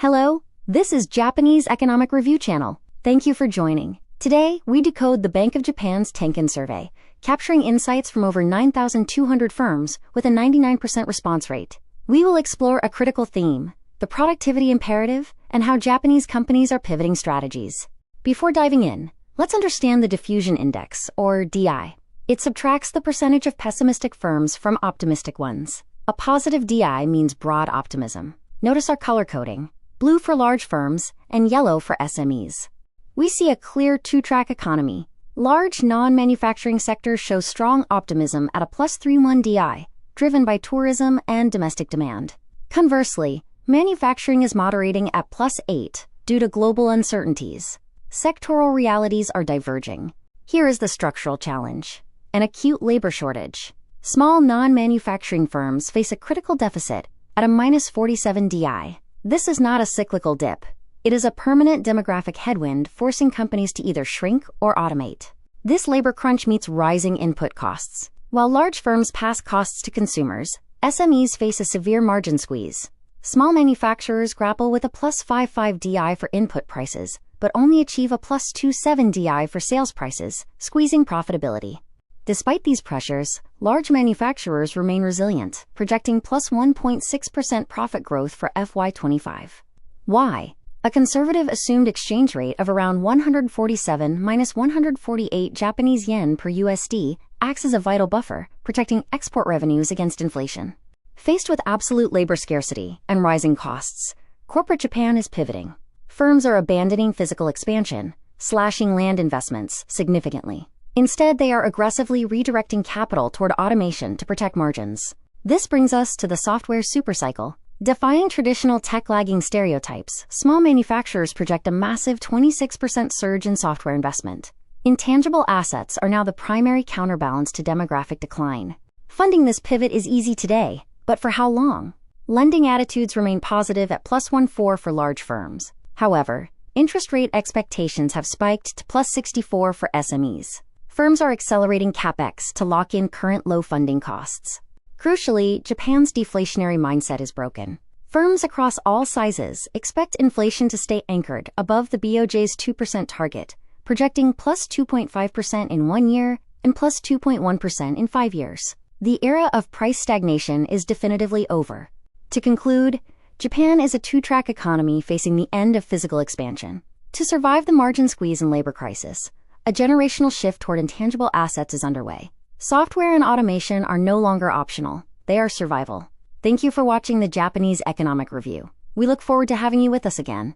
Hello, this is Japanese Economic Review Channel. Thank you for joining. Today, we decode the Bank of Japan's Tankan survey, capturing insights from over 9,200 firms with a 99% response rate. We will explore a critical theme, the productivity imperative, and how Japanese companies are pivoting strategies. Before diving in, let's understand the diffusion index, or DI. It subtracts the percentage of pessimistic firms from optimistic ones. A positive DI means broad optimism. Notice our color coding: blue for large firms, and yellow for SMEs. We see a clear two-track economy. Large non-manufacturing sectors show strong optimism at a +3.1 DI, driven by tourism and domestic demand. Conversely, manufacturing is moderating at +8 due to global uncertainties. Sectoral realities are diverging. Here is the structural challenge: an acute labor shortage. Small non-manufacturing firms face a critical deficit at a -47 DI. This is not a cyclical dip. It is a permanent demographic headwind forcing companies to either shrink or automate. This labor crunch meets rising input costs. While large firms pass costs to consumers, SMEs face a severe margin squeeze. Small manufacturers grapple with a +55 DI for input prices, but only achieve a +27 DI for sales prices, squeezing profitability. Despite these pressures, large manufacturers remain resilient, projecting +1.6% profit growth for FY25. Why? A conservative assumed exchange rate of around 147-148 Japanese yen per USD acts as a vital buffer, protecting export revenues against inflation. Faced with absolute labor scarcity and rising costs, corporate Japan is pivoting. Firms are abandoning physical expansion, slashing land investments significantly. Instead, they are aggressively redirecting capital toward automation to protect margins. This brings us to the software supercycle. Defying traditional tech-lagging stereotypes, small manufacturers project a massive 26% surge in software investment. Intangible assets are now the primary counterbalance to demographic decline. Funding this pivot is easy today, but for how long? Lending attitudes remain positive at +14 for large firms. However, interest rate expectations have spiked to +64 for SMEs. Firms are accelerating CapEx to lock in current low funding costs. Crucially, Japan's deflationary mindset is broken. Firms across all sizes expect inflation to stay anchored above the BOJ's 2% target, projecting +2.5% in 1 year and +2.1% in 5 years. The era of price stagnation is definitively over. To conclude, Japan is a two-track economy facing the end of physical expansion. To survive the margin squeeze and labor crisis, a generational shift toward intangible assets is underway. Software and automation are no longer optional. They are survival. Thank you for watching the Japanese Economic Review. We look forward to having you with us again.